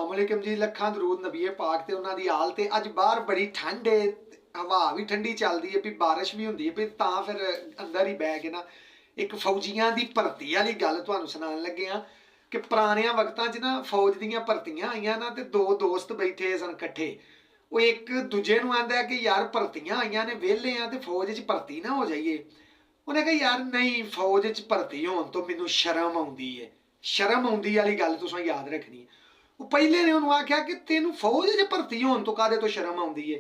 अस्सलामुअलैकुम जी। लखां दरूद नबीए पाक ते उन्हां दी आल ते। अज बाहर बड़ी ठंड है, हवा भी ठंडी चलदी है, भी बारिश भी हुंदी है, भी तां फिर अंदर ही बह के ना एक फौजियां दी भर्ती वाली गल तुहानूं सुणान लगे हां कि पुराने वक्तां च ना फौज दीयां भर्तियां आईयां ना ते दो दोस्त बैठे सन कट्ठे। वो एक दूजे नूं आंदा कि यार भर्तियां आईयां ने, वेले आ ते फौज च भर्ती ना हो जाइए। उन्हें कहा यार नहीं, फौज च भर्ती होने तो मैनूं शर्म आउंदी है। शर्म आउंदी वाली गल तुसां याद रखनी है। वो पहले ने उन्होंने आख्या कि तेन फौज च भर्ती होने तो कादे तो शर्म आउंदी है।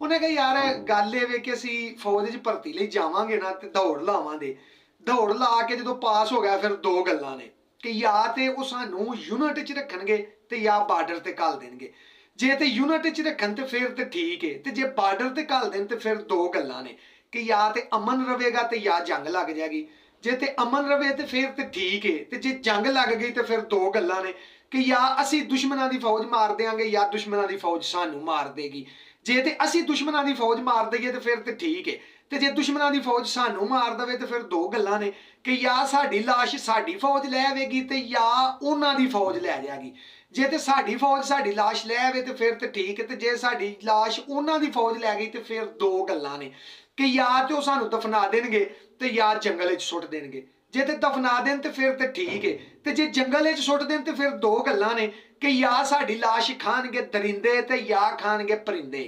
उन्हें कहा यार गल ये कि असी फौज च भर्ती लई जावांगे ना ते दौड़ लावांगे। दौड़ ला के जो पास हो गया फिर दो गल्लां ने कि या ते वो सानू यूनिट च रखणगे ते या बार्डर ते घल देणगे। जे ते यूनिट च रखन ते फिर ते ठीक है, ते जे बार्डर ते घल देन ते फिर दो गल्लां ने कि या ते अमन रवेगा ते या जंग लग जाएगी। जे ते अमन रवे ते फिर ते ठीक है, ते जे जंग लग गई तो फिर दो गल्लां ने कि या असी दुश्मनों की फौज मार देंगे या दुश्मनों की फौज सानू मार देगी। जे ते असी दुश्मनों की फौज मार दईए तो फिर तो ठीक है, तो जे दुश्मनों की फौज सानू मार दे तो फिर दो गल्लां ने कि या साडी लाश साडी फौज लै आवेगी ते या उन्हां दी फौज लै जाएगी। जे ते साडी फौज साडी लाश लै आवे तो फिर तो ठीक है, तो जे साडी लाश उन्हां दी फौज लै गई तो फिर दो गल्लां ने कि या तो सानू दफना देणगे ते या जंगल च सुट देणगे। जे ते दफना देन तो फिर तो ठीक है, तो जे जंगल च सुट देन तो फिर दो गल्लां ने कि या साडी लाश खाणगे दरिंदे ते या खाणगे परिंदे।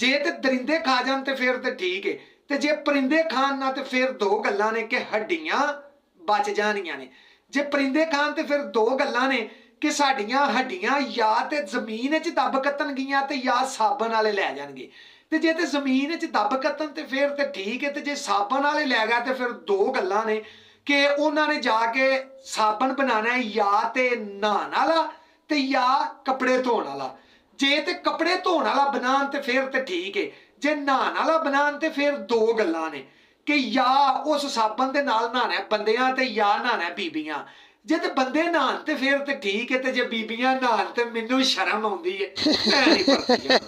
जे ते दरिंदे खा जान तो फिर तो ठीक है, तो जे परिंदे खान ना तो फिर दो गल्लां ने कि हड्डियां बच जानियां ने। जे परिंदे खान तो फिर दो गल्लां ने कि साडियां हड्डियां या ते जमीन च दब कतनगियां ते या साबन वाले लै जाणगे। ते जे ते जमीन च दब कतन तो फिर तो ठीक है, तो जे साबन वाले लै गया तो फिर दो गल्लां ने कि उन्होंने जाके साबन बनाना है या ते नहाने वाला ते या कपड़े धोने वाला। जे ते कपड़े धोने वाला बनान तो फिर तो ठीक है, जे नहाने वाला बनान तो फिर दो गल्लां ने कि या उस साबन दे नाल नहाना बंदियां ते या नहाना बीबियां। जे ते बंदे नहान तो फिर तो ठीक है, तो जे बीबियां नहान तो मैनू शर्म आउंदी है। मैं नहीं भर्ती जाना।